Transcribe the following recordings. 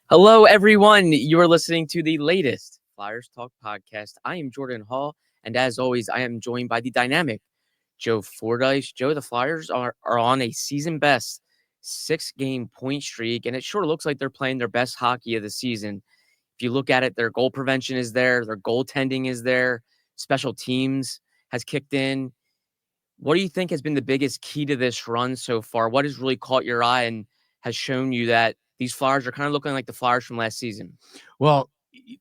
Hello, everyone. You are listening to the latest Flyers Talk podcast. I am Jordan Hall, and as always, I am joined by the dynamic Joe Fordyce. Joe, the Flyers are on a season best 6-game point streak, and it sure looks like they're playing their best hockey of the season. If you look at it, their goal prevention is there, their goaltending is there, special teams has kicked in. What do you think has been the biggest key to this run so far? What has really caught your eye and has shown you that these Flyers are kind of looking like the Flyers from last season? Well,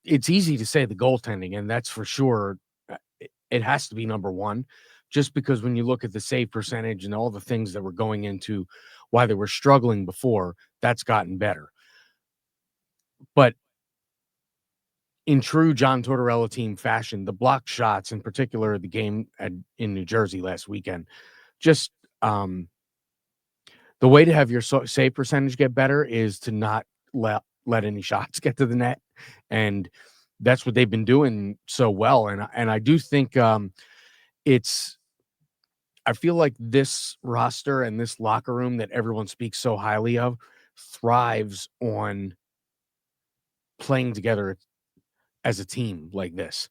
it's easy to say the goaltending, and that's for sure. It has to be number one, just because when you look at the save percentage and all the things that were going into why they were struggling before, that's gotten better. But in true John Tortorella team fashion, the block shots, in particular, the game in New Jersey last weekend, just the way to have your save percentage get better is to not let any shots get to the net, and that's what they've been doing so well. And I do think it's. I feel like this roster and this locker room that everyone speaks so highly of thrives on playing together as a team like this.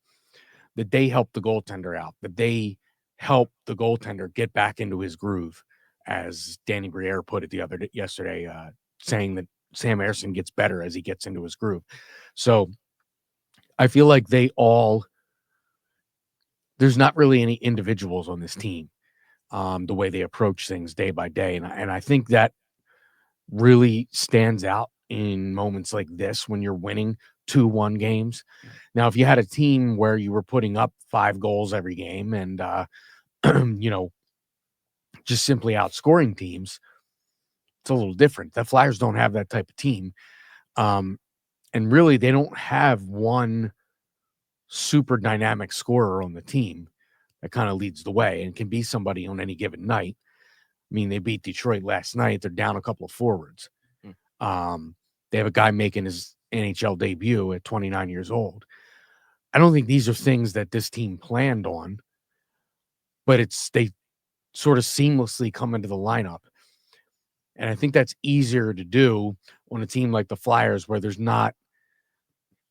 That they help the goaltender out. That they help the goaltender get back into his groove, as Danny Briere put it yesterday, saying that Sam Ersson gets better as he gets into his groove. So I feel like there's not really any individuals on this team, the way they approach things day by day. And I think that really stands out in moments like this when you're winning 2-1 games. Now, if you had a team where you were putting up 5 goals every game and, just simply outscoring teams, it's a little different. The Flyers don't have that type of team. And really, they don't have one super dynamic scorer on the team that kind of leads the way and can be somebody on any given night. I mean, they beat Detroit last night. They're down a couple of forwards. They have a guy making his NHL debut at 29 years old. I don't think these are things that this team planned on, but they sort of seamlessly come into the lineup. And I think that's easier to do on a team like the Flyers, where there's not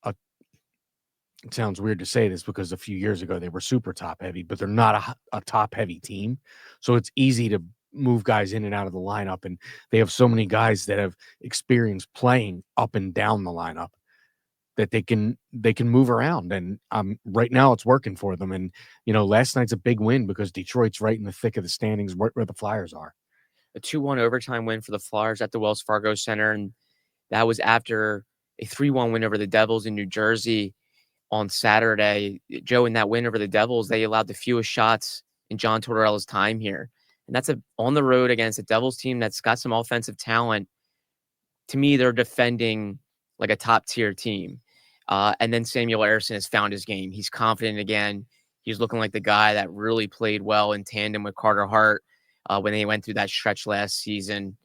it sounds weird to say this because a few years ago they were super top heavy, but they're not a top heavy team. So it's easy to move guys in and out of the lineup. And they have so many guys that have experience playing up and down the lineup that they can move around. And right now it's working for them. And, last night's a big win because Detroit's right in the thick of the standings where the Flyers are. A 2-1 overtime win for the Flyers at the Wells Fargo Center, and that was after a 3-1 win over the Devils in New Jersey on Saturday. Joe, in that win over the Devils, they allowed the fewest shots in John Tortorella's time here. And that's on the road against a Devils team that's got some offensive talent. To me, they're defending like a top-tier team. And then Samuel Ersson has found his game. He's confident again. He's looking like the guy that really played well in tandem with Carter Hart when they went through that stretch last season.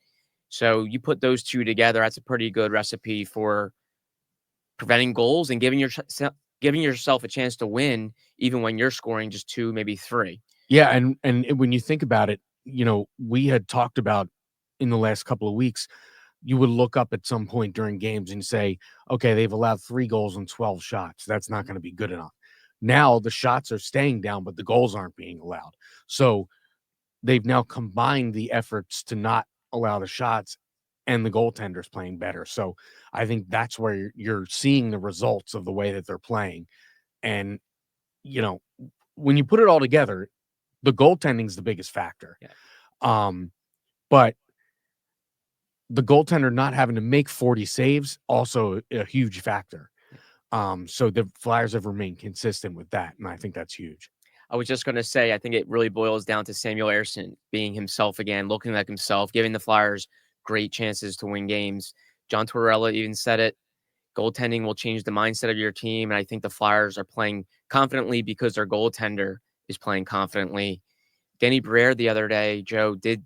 So you put those two together, that's a pretty good recipe for preventing goals and giving yourself a chance to win, even when you're scoring just 2, maybe 3. Yeah, and when you think about it, we had talked about in the last couple of weeks, you would look up at some point during games and say, okay, they've allowed 3 goals and 12 shots. That's not going to be good enough. Now the shots are staying down, but the goals aren't being allowed. So they've now combined the efforts to not allow the shots, and the goaltender's playing better. So I think that's where you're seeing the results of the way that they're playing. And, when you put it all together, the goaltending is the biggest factor. Yeah. But the goaltender not having to make 40 saves, also a huge factor. So the Flyers have remained consistent with that, and I think that's huge. I was just going to say, I think it really boils down to Samuel Ersson being himself again, looking like himself, giving the Flyers great chances to win games. John Tortorella even said it. Goaltending will change the mindset of your team, and I think the Flyers are playing confidently because their goaltender is playing confidently. Danny Briere the other day, Joe, did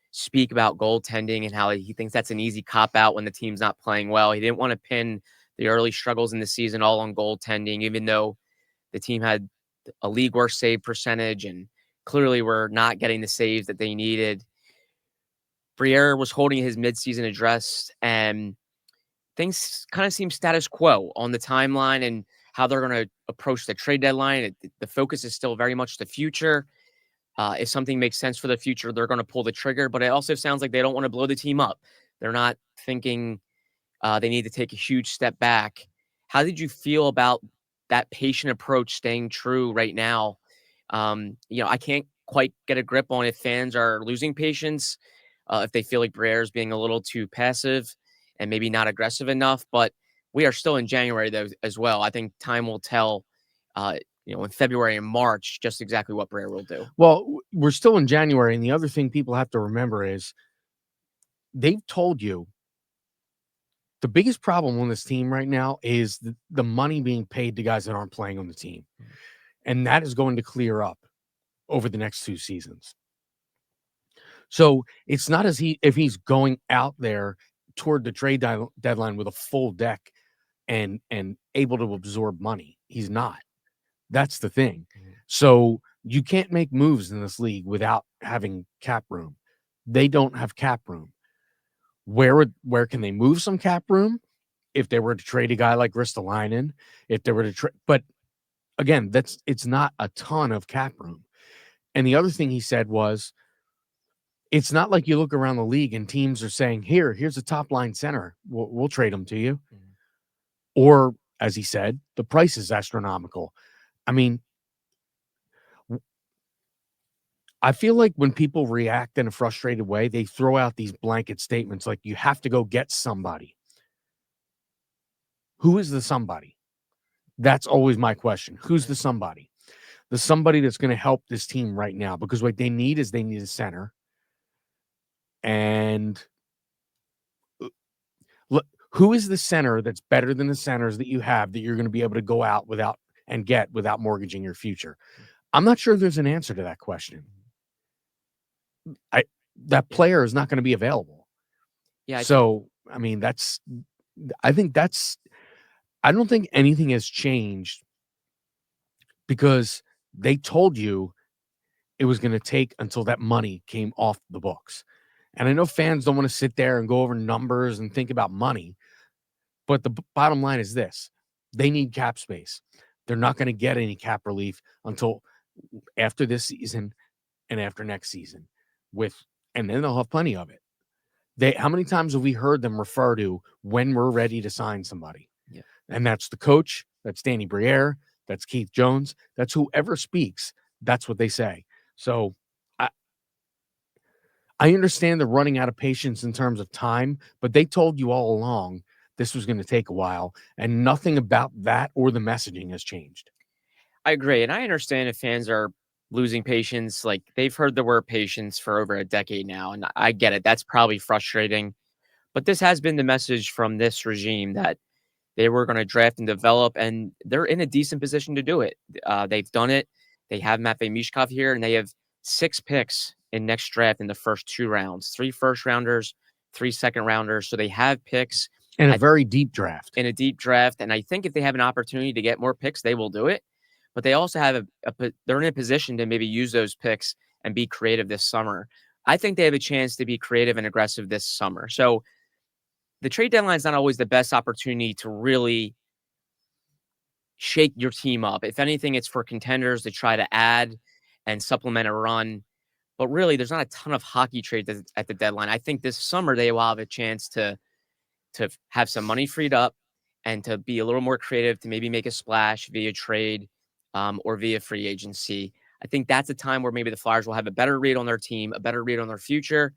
speak about goaltending and how he thinks that's an easy cop-out when the team's not playing well. He didn't want to pin the early struggles in the season all on goaltending, even though the team had a league worst save percentage and clearly were not getting the saves that they needed. Briere was holding his midseason address, and things kind of seem status quo on the timeline and how they're going to approach the trade deadline. The focus is still very much the future. If something makes sense for the future, they're going to pull the trigger. But it also sounds like they don't want to blow the team up. They're not thinking they need to take a huge step back. How did you feel about that patient approach staying true right now? I can't quite get a grip on if fans are losing patience, if they feel like Briere is being a little too passive and maybe not aggressive enough. But we are still in January, though, as well. I think time will tell, in February and March, just exactly what Briere will do. Well, we're still in January, and the other thing people have to remember is they've told you the biggest problem on this team right now is the money being paid to guys that aren't playing on the team. And that is going to clear up over the next 2 seasons. So it's not as if he's going out there toward the trade deadline with a full deck and able to absorb money. He's not. That's the thing. So you can't make moves in this league without having cap room. They don't have cap room. Where can they move some cap room? If they were to trade a guy like Ristolainen, if they were to trade, but again, it's not a ton of cap room. And the other thing he said was, it's not like you look around the league and teams are saying, here's a top line center. We'll trade him to you. Mm-hmm. Or, as he said, the price is astronomical. I mean, I feel like when people react in a frustrated way, they throw out these blanket statements like, you have to go get somebody. Who is the somebody? That's always my question. Who's the somebody? The somebody that's going to help this team right now, because what they need is a center. And look, who is the center that's better than the centers that you have that you're going to be able to go out without mortgaging your future? I'm not sure there's an answer to that question. That player is not going to be available. Yeah. I don't think anything has changed, because they told you it was going to take until that money came off the books. And I know fans don't want to sit there and go over numbers and think about money, but the bottom line is this: they need cap space. They're not going to get any cap relief until after this season and after next season, and then they'll have plenty of it. How many times have we heard them refer to when we're ready to sign somebody? Yeah. And that's the coach, that's Danny Briere, that's Keith Jones, that's whoever speaks. That's what they say. So I understand they're running out of patience in terms of time, but they told you all along this was going to take a while, and nothing about that or the messaging has changed. I agree. And I understand if fans are losing patience. Like, they've heard the word patience for over a decade now, and I get it. That's probably frustrating. But this has been the message from this regime, that they were going to draft and develop, and they're in a decent position to do it. They've done it. They have Matvei Mishkov here, and they have 6 picks in next draft in the first 2 rounds, 3 first-rounders, 3 second-rounders. So they have picks. In a very deep draft. In a deep draft. And I think if they have an opportunity to get more picks, they will do it. But they also have they're in a position to maybe use those picks and be creative this summer. I think they have a chance to be creative and aggressive this summer. So the trade deadline is not always the best opportunity to really shake your team up. If anything, it's for contenders to try to add and supplement a run. But really, there's not a ton of hockey trades at the deadline. I think this summer they will have a chance to have some money freed up and to be a little more creative, to maybe make a splash via trade or via free agency. I think that's a time where maybe the Flyers will have a better read on their team, a better read on their future,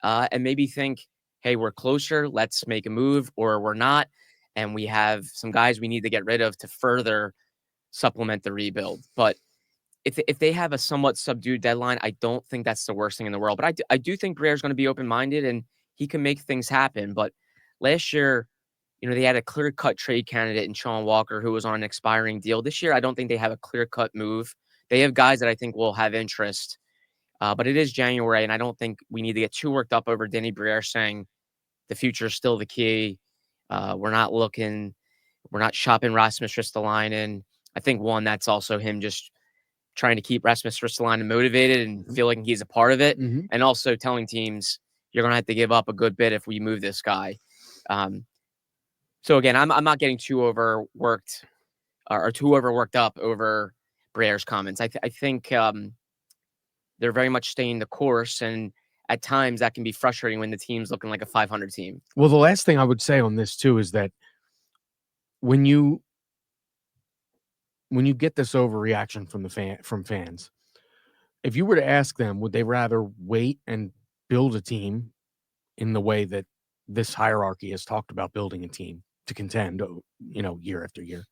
and maybe think, hey, we're closer, let's make a move, or we're not, and we have some guys we need to get rid of to further supplement the rebuild. But if they have a somewhat subdued deadline, I don't think that's the worst thing in the world. But I do think Briere's going to be open-minded, and he can make things happen. But last year, they had a clear-cut trade candidate in Sean Walker, who was on an expiring deal. This year, I don't think they have a clear-cut move. They have guys that I think will have interest. But it is January, and I don't think we need to get too worked up over Danny Briere saying the future is still the key. We're not shopping Rasmus Ristolainen. I think, that's also him just trying to keep Rasmus Ristolainen motivated and feeling he's a part of it. Mm-hmm. And also telling teams, you're going to have to give up a good bit if we move this guy. So again, I'm not getting too overworked or too overworked up over Briere's comments. I think they're very much staying the course, and at times that can be frustrating when the team's looking like a 500 team. Well, the last thing I would say on this too is that when you get this overreaction from fans, if you were to ask them, would they rather wait and build a team in the way that this hierarchy has talked about building a team to contend, year after year,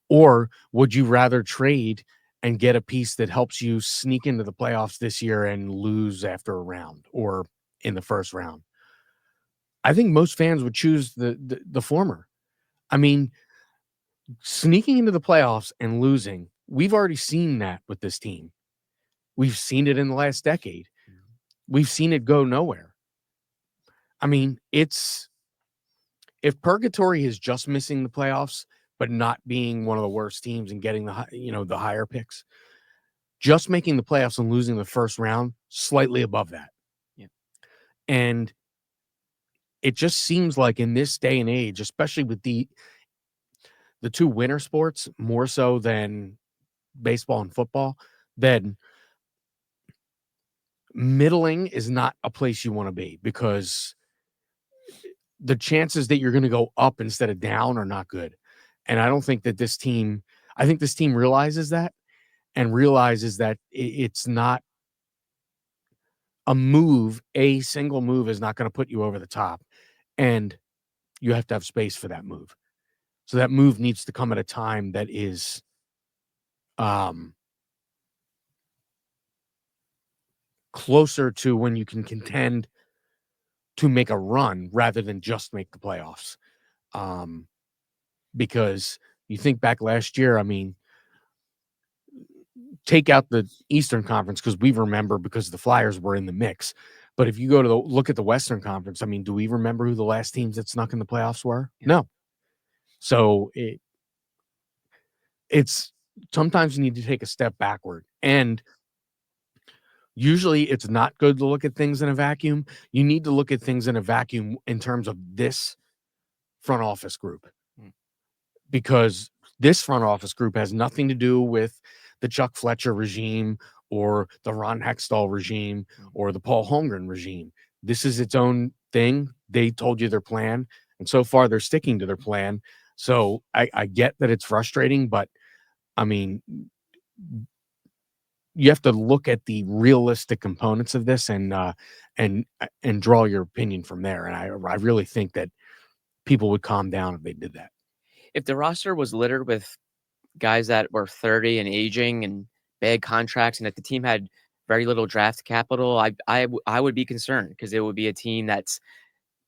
or would you rather trade and get a piece that helps you sneak into the playoffs this year and lose after a round or in the first round? I think most fans would choose the former. I mean, sneaking into the playoffs and losing, we've already seen that with this team. We've seen it in the last decade. We've seen it go nowhere. I mean, if Purgatory is just missing the playoffs, but not being one of the worst teams and getting the higher picks, just making the playoffs and losing the first round, slightly above that. Yeah. And it just seems like in this day and age, especially with the two winter sports, more so than baseball and football, then middling is not a place you want to be, because the chances that you're going to go up instead of down are not good. And I don't think that this team realizes that, and realizes that it's not a single move is not going to put you over the top. And you have to have space for that move. So that move needs to come at a time that is closer to when you can contend to make a run rather than just make the playoffs. Because you think back last year, I mean, take out the Eastern Conference because we remember, because the Flyers were in the mix. But if you go to look at the Western Conference, I mean, do we remember who the last teams that snuck in the playoffs were? Yeah. No. So it's sometimes you need to take a step backward, and usually it's not good to look at things in a vacuum. You need to look at things in a vacuum in terms of this front office group, because this front office group has nothing to do with the Chuck Fletcher regime or the Ron Hextall regime or the Paul Holmgren regime. This is its own thing. They told you their plan, and so far they're sticking to their plan. So I get that it's frustrating, but I mean, you have to look at the realistic components of this and draw your opinion from there. And I really think that people would calm down if they did that. If the roster was littered with guys that were 30 and aging and bad contracts, and if the team had very little draft capital, I would be concerned, because it would be a team that's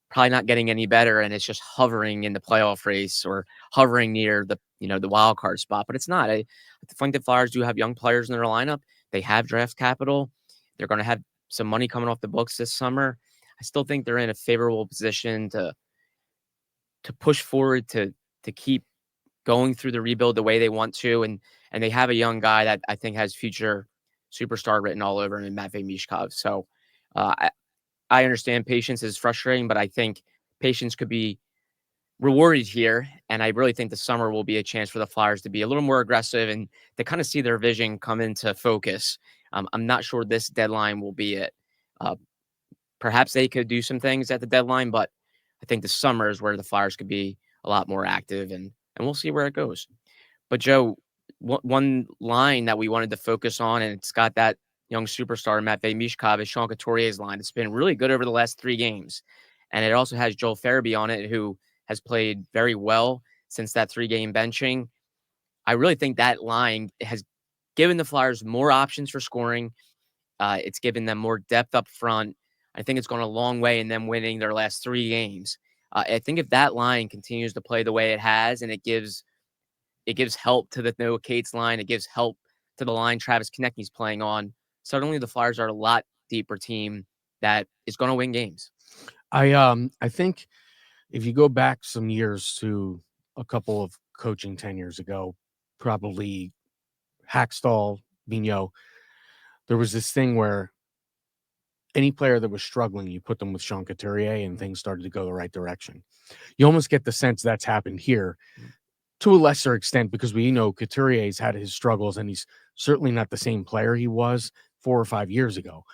probably not getting any better, and it's just hovering in the playoff race or hovering near the wild card spot. But it's not. I think the Flyers do have young players in their lineup. They have draft capital. They're going to have some money coming off the books this summer. I still think they're in a favorable position to push forward, to keep going through the rebuild the way they want to, and they have a young guy that I think has future superstar written all over him in Matvei Mishkov. So I understand patience is frustrating, but I think patience could be rewarded here, and I really think the summer will be a chance for the Flyers to be a little more aggressive and to kind of see their vision come into focus. I'm not sure this deadline will be it. Perhaps they could do some things at the deadline, but I think the summer is where the Flyers could be a lot more active, and we'll see where it goes. But Joe, one line that we wanted to focus on, and it's got that young superstar Matvei Mishkov, is Sean Couturier's line. It's been really good over the last 3 games, and it also has Joel Farabee on it, who has played very well since that 3-game benching. I really think that line has given the Flyers more options for scoring. It's given them more depth up front. I think it's gone a long way in them winning their last 3 games. I think if that line continues to play the way it has, and it gives help to the Noah Cates line, it gives help to the line Travis Konecny's playing on, suddenly the Flyers are a lot deeper team that is going to win games. I think if you go back some years to a couple of coaching tenures ago, probably Hackstall, Vigneault, there was this thing where any player that was struggling, you put them with Sean Couturier and things started to go the right direction. You almost get the sense that's happened here to a lesser extent because we know Couturier's had his struggles and he's certainly not the same player he was 4 or 5 years ago.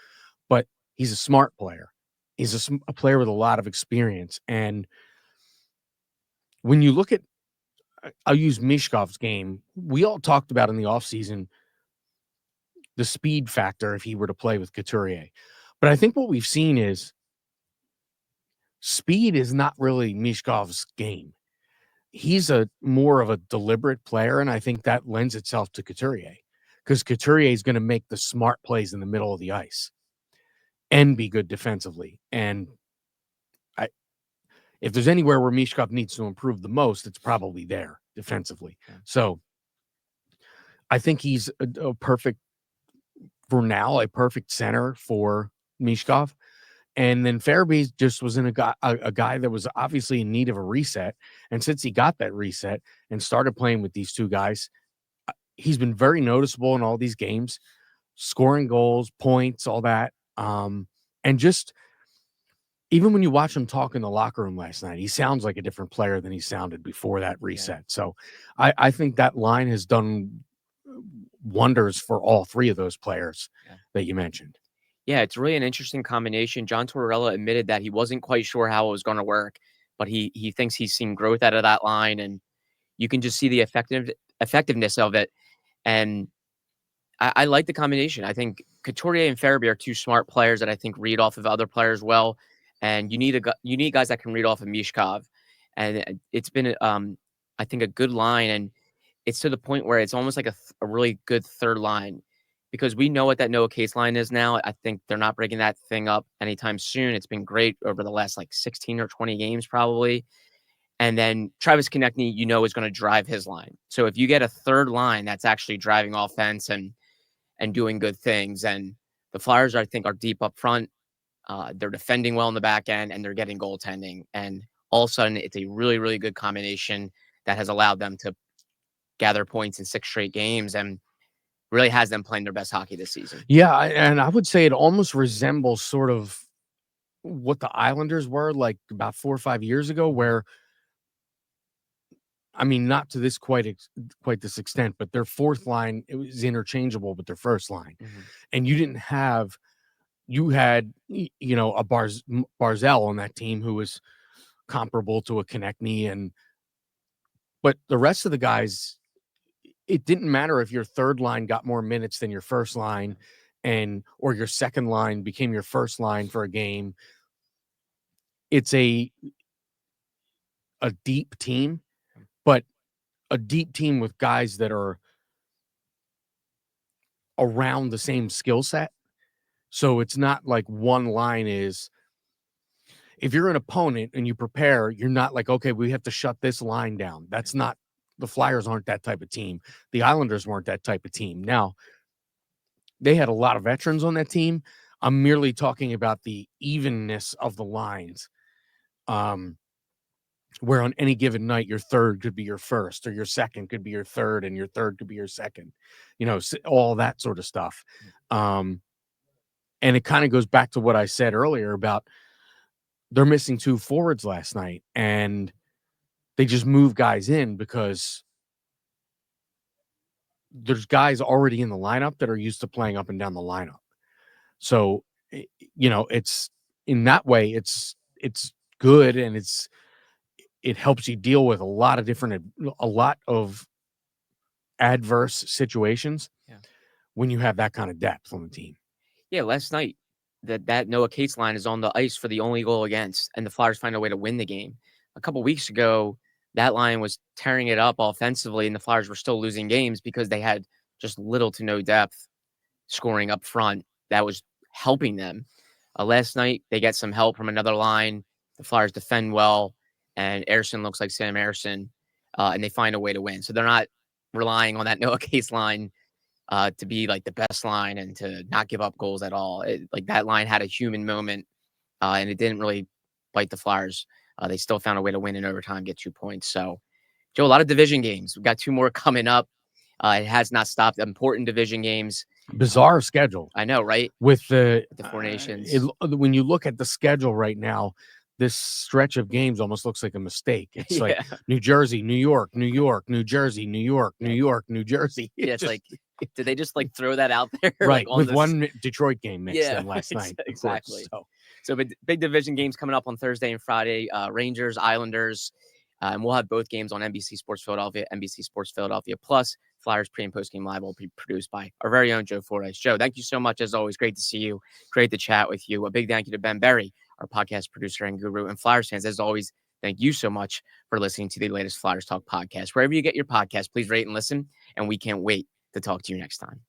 But he's a smart player. He's a player with a lot of experience. And when you look at, I'll use Mishkov's game. We all talked about in the offseason the speed factor if he were to play with Couturier. But I think what we've seen is speed is not really Mishkov's game. He's a more of a deliberate player, and I think that lends itself to Couturier because Couturier is going to make the smart plays in the middle of the ice and be good defensively. And if there's anywhere where Mishkov needs to improve the most, it's probably there defensively. So I think he's a perfect, for now, a perfect center for Mishkov. And then Farabee just was in a guy that was obviously in need of a reset. And since he got that reset and started playing with these two guys, he's been very noticeable in all these games, scoring goals, points, all that. And just even when you watch him talk in the locker room last night, he sounds like a different player than he sounded before that reset. Yeah. So I think that line has done wonders for all three of those players that you mentioned. Yeah, it's really an interesting combination. John Tortorella admitted that he wasn't quite sure how it was going to work, but he thinks he's seen growth out of that line, and you can just see the effectiveness of it. And I like the combination. I think Couturier and Farabee are two smart players that I think read off of other players well, and you need guys that can read off of Mishkov. And it's been, I think, a good line, and it's to the point where it's almost like a really good third line. Because we know what that Noah Case line is now. I think they're not breaking that thing up anytime soon. It's been great over the last 16 or 20 games probably. And then Travis Konechny, is going to drive his line. So if you get a third line that's actually driving offense and doing good things, and the Flyers, I think, are deep up front. They're defending well in the back end, and they're getting goaltending. And all of a sudden, it's a really, really good combination that has allowed them to gather points in 6 straight games and really has them playing their best hockey this season. Yeah, and I would say it almost resembles sort of what the Islanders were like about 4 or 5 years ago, where, I mean, not to this quite this extent, but their fourth line, it was interchangeable with their first line. Mm-hmm. And you had a Barzell on that team who was comparable to a Konechny, but the rest of the guys, it didn't matter if your third line got more minutes than your first line or your second line became your first line for a game. It's a deep team, but a deep team with guys that are around the same skill set. So it's not like one line is, if you're an opponent and you prepare, you're not like, okay, we have to shut this line down. That's not, the Flyers aren't that type of team. The Islanders weren't that type of team. Now, they had a lot of veterans on that team. I'm merely talking about the evenness of the lines. Where on any given night, your third could be your first, or your second could be your third, and your third could be your second, all that sort of stuff. And it kind of goes back to what I said earlier about they're missing 2 forwards last night, and they just move guys in because there's guys already in the lineup that are used to playing up and down the lineup. So, it's in that way, it's good, and it helps you deal with a lot of adverse situations when you have that kind of depth on the team. Yeah, last night that Noah Cates line is on the ice for the only goal against, and the Flyers find a way to win the game. A couple weeks ago, that line was tearing it up offensively, and the Flyers were still losing games because they had just little to no depth scoring up front that was helping them. Last night, they get some help from another line. The Flyers defend well, and Ersson looks like Sam Ersson, and they find a way to win. So they're not relying on that Noah Case line to be like the best line and to not give up goals at all. That line had a human moment, and it didn't really bite the Flyers. They still found a way to win in overtime, get 2 points. So, Joe, a lot of division games. We've got 2 more coming up. It has not stopped. Important division games. Bizarre schedule. I know, right? With the Four Nations. When you look at the schedule right now, this stretch of games almost looks like a mistake. It's like New Jersey, New York, New York, New Jersey, New York, New York, New Jersey. It's like, did they just like throw that out there? Right, like with one Detroit game mixed in last night. Exactly. Course, so big division games coming up on Thursday and Friday. Rangers, Islanders, and we'll have both games on NBC Sports Philadelphia, NBC Sports Philadelphia Plus. Flyers pre and post game live will be produced by our very own Joe Fordyce. Joe, thank you so much as always. Great to see you. Great to chat with you. A big thank you to Ben Berry, our podcast producer and guru, and Flyers fans. As always, thank you so much for listening to the latest Flyers Talk podcast. Wherever you get your podcast, please rate and listen. And we can't wait to talk to you next time.